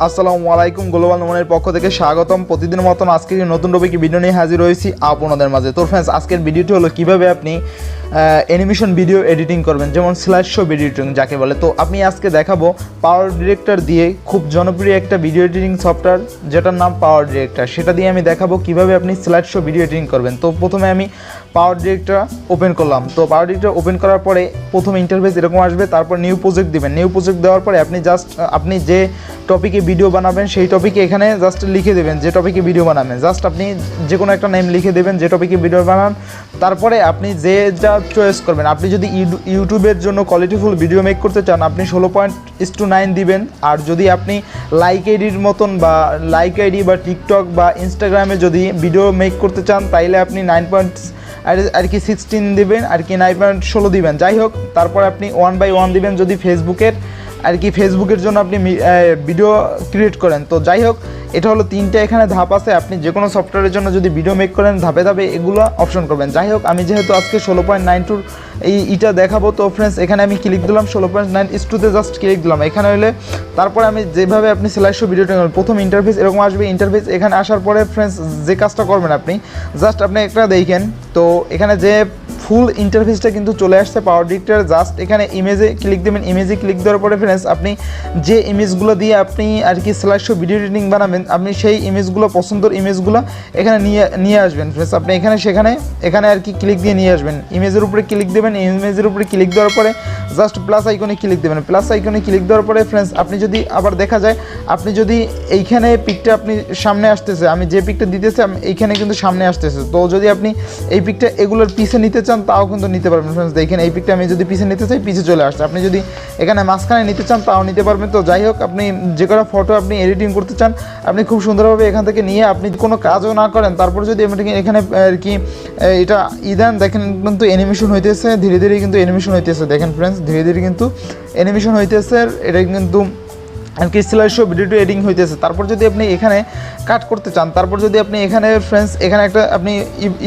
আসসালামু আলাইকুম, গ্লোবাল নোমানের পক্ষ থেকে স্বাগতম। প্রতিদিনের মতন আজকের নতুন টপিকে ভিডিও নিয়ে হাজির হয়েছি আপনাদের মাঝে। তো ফ্রেন্ডস, আজকের ভিডিওটি হলো কিভাবে আপনি অ্যানিমেশন ভিডিও এডিটিং করবেন, যেমন স্লাইড শো ভিডিও এডিটিং যাকে বলে। তো আমি আজকে দেখাবো পাওয়ার ডিরেক্টর দিয়ে, খুব জনপ্রিয় একটা ভিডিও এডিটিং সফটওয়্যার যেটার নাম পাওয়ার ডিরেক্টর। সেটা দিয়ে আমি দেখাবো কিভাবে আপনি স্লাইড শো ভিডিও এডিটিং করবেন। তো প্রথমে আমি পাওয়ার ডিরেক্টর ওপেন করলাম। তো পাওয়ার ডিরেক্টর ওপেন করার পরে প্রথম ইন্টারফেস এরকম আসবে, তারপর নিউ প্রজেক্ট দিবেন। নিউ প্রজেক্ট দেওয়ার পরে আপনি যে টপিকে ভিডিও বানাবেন সেই টপিকে এখানে জাস্ট লিখে দেবেন যে টপিকে ভিডিও বানাবেন। জাস্ট আপনি যে কোনো একটা নেম লিখে দেবেন যে টপিকে ভিডিও বানান। তারপরে আপনি যা চয়েস করবেন, আপনি যদি ইউটিউবের জন্য কোয়ালিটিফুল ভিডিও মেক করতে চান আপনি 16:9 দিবেন। আর যদি আপনি লাইক আইডির মতন বা লাইক আইডি বা টিকটক বা ইনস্টাগ্রামে যদি ভিডিও মেক করতে চান তাইলে আপনি 9.16 দিবেন, আর কি 9.16 দিবেন, যাই হোক। তারপর আপনি 1/1 দিবেন যদি ফেসবুকের জন্য আপনি ভিডিও ক্রিয়েট করেন। তো যাই হোক, এটা হলো তিনটা এখানে ধাপ আছে। আপনি যে কোনো সফটওয়্যারের জন্য যদি ভিডিও মেক করেন ধাপে ধাপে এগুলো অপশন করবেন। যাই হোক, আমি যেহেতু আজকে 16.92 এইটা দেখাবো, তো ফ্রেন্ডস এখানে আমি ক্লিক দিলাম 16.9:2 জাস্ট ক্লিক দিলাম। এখানে হলে তারপরে আমি যেভাবে আপনি স্লাইড শো ভিডিওটা প্রথম ইন্টারফেস এরকম আসবে। ইন্টারফেস এখানে আসার পরে ফ্রেন্ডস যে কাজটা করবেন আপনি আপনি একটা দেখেন। তো এখানে যে ফুল ইন্টারফেসটা কিন্তু চলে আসছে পাওয়ার ডিরেক্টর। জাস্ট এখানে ইমেজে ক্লিক দেবেন। ইমেজে ক্লিক দেওয়ার পরে ফ্রেন্ডস আপনি যে ইমেজগুলো দিয়ে আপনি আর কি স্লাইড শো ভিডিও এডিটিং বানাবেন, আপনি সেই ইমেজগুলো, পছন্দের ইমেজগুলো এখানে নিয়ে আসবেন। ফ্রেন্ডস আপনি এখানে আর কি ক্লিক দিয়ে নিয়ে আসবেন। ইমেজের উপরে ক্লিক দেবেন। ইমেজের উপরে ক্লিক দেওয়ার পরে জাস্ট প্লাস আইকনে ক্লিক দেবেন। প্লাস আইকনে ক্লিক দেওয়ার পরে ফ্রেন্ডস আপনি যদি আবার দেখা যায়, আপনি যদি এইখানে পিকটা আপনি সামনে আসতেছে, আমি যে পিকটা দিতেছি এইখানে কিন্তু সামনে আসতেছে। তো যদি আপনি এই পিকটা এগুলোর পিছে নিতে চান তাও কিন্তু নিতে পারবেন। ফ্রেন্ডস দেখেন, এই পিকটা আমি যদি পিছে নিতে চাই পিছে চলে আসছে। আপনি যদি এখানে মাঝখানে নিতে চান তাও নিতে পারবেন। তো যাই হোক, আপনি যে কোনো ফটো আপনি এডিটিং করতে চান আপনি খুব সুন্দরভাবে এখান থেকে নিয়ে, আপনি কোনো কাজও না করেন তারপর যদি এখানে আর কি এটা দেন, দেখেন কিন্তু অ্যানিমেশন হইতেছে, ধীরে ধীরে কিন্তু অ্যানিমেশন হইতেছে। দেখেন ফ্রেন্ডস, ধীরে ধীরে কিন্তু অ্যানিমেশন হইতেছে। এটা কিন্তু আর কি স্লাইড শো ভিডিও এডিটিং হইতেছে। তারপর যদি আপনি এখানে কাট করতে চান, তারপর যদি আপনি এখানে ফ্রেন্ডস এখানে একটা আপনি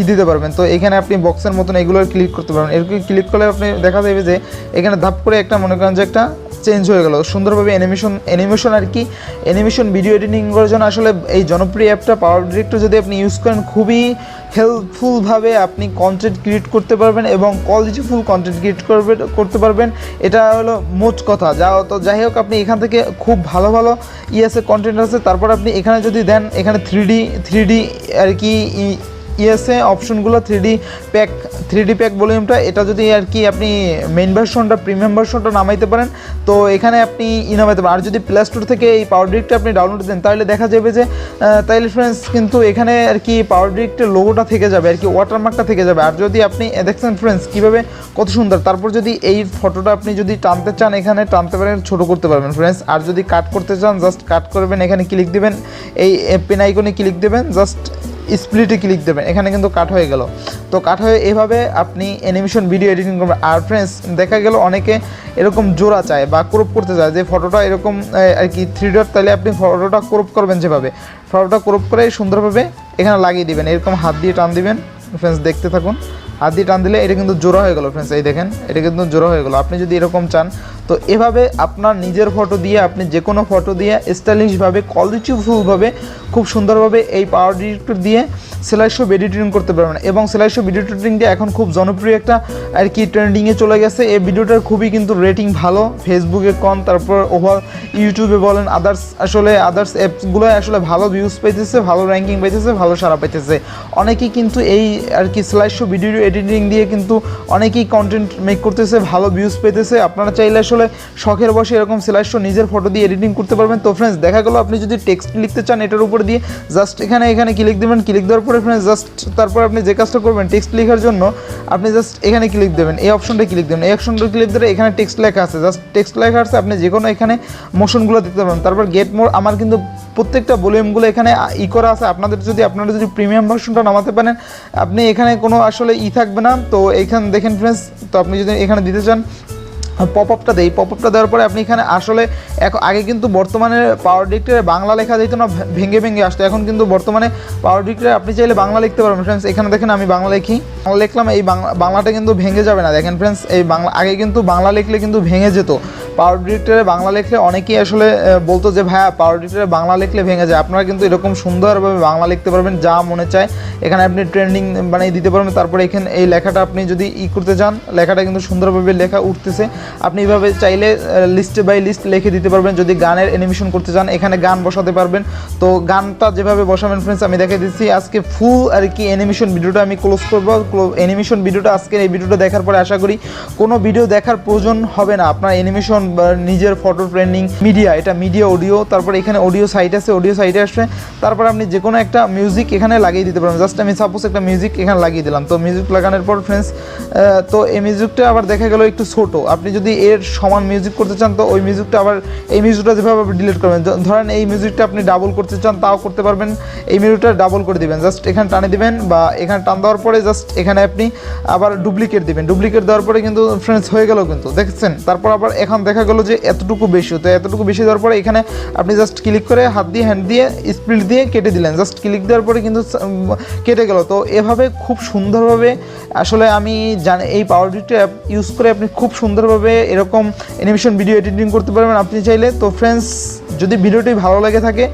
দিতে পারবেন। তো এখানে আপনি বক্সের মতন এগুলো ক্লিক করতে পারবেন। এরকম ক্লিক করলে আপনি দেখা যাবে যে এখানে ধাপ করে একটা মনে করেন যে একটা চেঞ্জ হয়ে গেল সুন্দরভাবে অ্যানিমেশন আর কি অ্যানিমেশন ভিডিও এডিটিং করার জন্য আসলে এই জনপ্রিয় অ্যাপটা পাওয়ার ডিরেক্টর যদি আপনি ইউজ করেন খুবই হেল্পফুলভাবে আপনি কন্টেন্ট ক্রিয়েট করতে পারবেন এবং কোয়ালিটিফুল কন্টেন্ট ক্রিয়েট করতে পারবেন। এটা হলো মোট কথা। যাই হোক, আপনি এখান থেকে খুব ভালো ভালো কন্টেন্ট আছে। তারপর আপনি এখানে যদি দেন, এখানে 3D আর কি অপশনগুলো 3D প্যাক ভলিউমটা, এটা যদি আর কি আপনি মেইন ভার্সনটা প্রিমিয়াম ভার্সনটা নামাইতে পারেন তো এখানে আপনি নামাইতে পারেন। আর যদি প্লে স্টোর থেকে এই পাওয়ার ডিরেক্টর আপনি ডাউনলোড দেন তাহলে দেখা যাবে যে তাইলে ফ্রেন্ডস কিন্তু এখানে আর কি পাওয়ার ডিরেক্টর লোগোটা থেকে যাবে, আর কি ওয়াটারমার্কটা থেকে যাবে। আর যদি আপনি দেখছেন ফ্রেন্ডস কীভাবে কত সুন্দর। তারপর যদি এই ফটোটা আপনি যদি টানতে চান এখানে টানতে পারেন, ছোটো করতে পারবেন ফ্রেন্ডস। আর যদি কাট করতে চান জাস্ট কাট করবেন, এখানে ক্লিক দেবেন, এই পেন আইকনে ক্লিক দেবেন, জাস্ট স্প্লিটে ক্লিক দেবেন, এখানে কিন্তু কাট হয়ে গেল। তো কাট হয়ে এভাবে আপনি অ্যানিমেশন ভিডিও এডিটিং করবেন। আর ফ্রেন্ডস দেখা গেল অনেকে এরকম জোড়া চায় বা ক্রপ করতে চায় যে ফটোটা এরকম আর কি 3 ডট, তাহলে আপনি ফটোটা ক্রপ করবেন যেভাবে, ফটোটা ক্রপ করে সুন্দরভাবে এখানে লাগিয়ে দিবেন। এরকম হাত দিয়ে টান দিবেন ফ্রেন্ডস, দেখতে থাকুন। হাত দিয়ে টান দিলে এটা কিন্তু জোড়া হয়ে গেল ফ্রেন্ডস, এই দেখেন এটা কিন্তু জোড়া হয়ে গেল। আপনি যদি এরকম চান তো এভাবে আপনার নিজের ফটো দিয়ে আপনি যে কোনো ফটো দিয়ে স্টাইলিশভাবে কোয়ালিটিফুলভাবে খুব সুন্দরভাবে এই পাওয়ার ডিরেক্টর দিয়ে স্লাইড শো এডিটিং করতে পারবেন। এবং স্লাইড শো ভিডিও এডিটিংটা এখন খুব জনপ্রিয় একটা আর কি ট্রেন্ডিংয়ে চলে গেছে। এই ভিডিওটার খুবই কিন্তু রেটিং ভালো, ফেসবুকে কম, তারপর ওভার ইউটিউবে বলেন আদার্স অ্যাপসগুলো আসলে ভালো ভিউজ পাইতেছে, ভালো র্যাঙ্কিং পাইতেছে, ভালো সাড়া পাইতেছে। অনেকেই কিন্তু এই আর কি স্লাইড শো ভিডিও এডিটিং দিয়ে কিন্তু অনেকেই কন্টেন্ট মেক করতেছে, ভালো ভিউজ পেতেছে। আপনারা চাইলে আসলে শখের বসে এরকম স্লাইড শো নিজের ফটো দিয়ে এডিটিং করতে পারবেন। তো ফ্রেন্ডস দেখা গেলো আপনি যদি টেক্সট লিখতে চান এটার উপর দিয়ে জাস্ট এখানে ক্লিক দেবেন। ক্লিক দেওয়ার পরে ফ্রেন্ডস জাস্ট তারপর আপনি যে কাজটা করবেন টেক্সট লেখার জন্য আপনি জাস্ট এখানে ক্লিক দেবেন, এই অপশনটা ক্লিক দেবেন। এই অপশনটা ক্লিক দিলে এখানে টেক্সট লেখা আছে, জাস্ট টেক্সট লেখা আছে, আপনি যে কোনো এখানে মোশনগুলো দিতে পারবেন। তারপর গেট মোর, আমার কিন্তু প্রত্যেকটা ভলিউমগুলো এখানে করা আছে। আপনারা যদি প্রিমিয়াম ভার্সনটা নামাতে পারেন আপনি এখানে কোনো আসলে থাকবে না। তো এইখানে দেখেন ফ্রেন্ডস, তো আপনি যদি এখানে দিতে চান পপ আপটা দেই, পপ আপটা দেওয়ার পরে আপনি এখানে আসলে আগে কিন্তু বর্তমানে পাওয়ার ডিরেক্টরে বাংলা লেখা যেত না, ভেঙে ভেঙে আসতো। এখন কিন্তু বর্তমানে পাওয়ার ডিরেক্টরে আপনি চাইলে বাংলা লিখতে পারবেন ফ্রেন্ডস। এখানে দেখেন আমি বাংলা লিখি, বাংলা লিখলাম, এই বাংলাটা কিন্তু ভেঙে যাবে না। দেখেন ফ্রেন্ডস, এই বাংলা আগে কিন্তু বাংলা লিখলে কিন্তু ভেঙে যেত। পাওয়ার ডিরেক্টরে বাংলা লিখলে অনেকেই আসলে বলতো যে ভাইয়া পাওয়ার ডিরেক্টরে বাংলা লিখলে ভেঙে যায়। আপনারা কিন্তু এরকম সুন্দরভাবে বাংলা লিখতে পারবেন, যা মনে চায় এখানে আপনি ট্রেন্ডিং বানিয়ে দিতে পারবেন। তারপরে এখানে এই লেখাটা আপনি যদি করতে চান, লেখাটা কিন্তু সুন্দরভাবে লেখা উঠতেছে। আপনি এইভাবে চাইলে লিস্ট বাই লিস্ট লিখে দিতে পারবেন। যদি গানের অ্যানিমেশন করতে চান, এখানে গান বসাতে পারবেন। তো গানটা যেভাবে বসাবেন ফ্রেন্ডস আমি দেখিয়ে দিচ্ছি। আজকে ফুল আর কি অ্যানিমেশন ভিডিওটা আমি ক্লোজ করবো। অ্যানিমেশন ভিডিওটা আজকের এই ভিডিওটা দেখার পরে আশা করি কোনো ভিডিও দেখার প্রয়োজন হবে না। আপনার অ্যানিমেশন বা নিজের ফটো ট্রেন্ডিং মিডিয়া, এটা মিডিয়া অডিও, তারপরে এখানে অডিও সাইট আছে, অডিও সাইটে আসবে। তারপর আপনি যে কোনো একটা মিউজিক এখানে লাগিয়ে দিতে পারবেন। জাস্ট আমি সাপোজ একটা মিউজিক এখানে লাগিয়ে দিলাম। তো মিউজিক লাগানোর পর ফ্রেন্ডস তো এই মিউজিকটা আবার দেখা গেল একটু ছোট। আপনি যদি এর সমান মিউজিক করতে চান, তো ওই মিউজিকটা আবার এই মিউজিকটা যেভাবে আপনি ডিলিট করবেন, ধরেন এই মিউজিকটা আপনি ডাবল করতে চান, তাও করতে পারবেন। এই মিউজিকটা ডাবল করে দিবেন, জাস্ট এখানে টানে দিবেন, বা এখানে টান দেওয়ার পরে জাস্ট এখানে আপনি আবার ডুপ্লিকেট দিবেন। ডুপ্লিকেট দেওয়ার পরে কিন্তু ফ্রেন্ডস হয়ে গেল কিন্তু, দেখছেন। তারপর আবার এখন দেখা গেলো যে এতটুকু বেশি, তো এতটুকু বেশি দেওয়ার পরে এখানে আপনি জাস্ট ক্লিক করে হাত দিয়ে হ্যান্ড দিয়ে স্প্লিট দিয়ে কেটে দিলেন। জাস্ট ক্লিক দেওয়ার পরে কিন্তু কেটে গেল। তো এভাবে খুব সুন্দরভাবে আসলে আমি জানি এই পাওয়ার ডিরেক্টর অ্যাপ ইউজ করে আপনি খুব সুন্দরভাবে এরকম অ্যানিমেশন ভিডিও এডিটিং করতে পারবেন আপনি চাইলে। তো ফ্রেন্ডস, যদি ভিডিওটি ভালো লাগে থাকে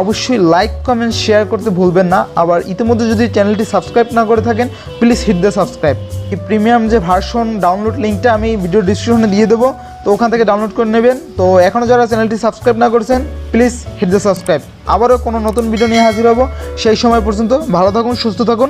অবশ্যই লাইক কমেন্ট শেয়ার করতে ভুলবেন না। আবার ইতিমধ্যে যদি চ্যানেলটি সাবস্ক্রাইব না করে থাকেন, প্লিজ হিট দ্য সাবস্ক্রাইব। এই প্রিমিয়াম যে ভার্সন ডাউনলোড লিঙ্কটা আমি ভিডিও ডিসক্রিপশনে দিয়ে দেবো, তো ওখান থেকে ডাউনলোড করে নেবেন। তো এখনও যারা চ্যানেলটি সাবস্ক্রাইব না করেছেন, প্লিজ হিট দ্য সাবস্ক্রাইব। আবারও কোনো নতুন ভিডিও নিয়ে হাজির হব। সেই সময় পর্যন্ত ভালো থাকুন, সুস্থ থাকুন।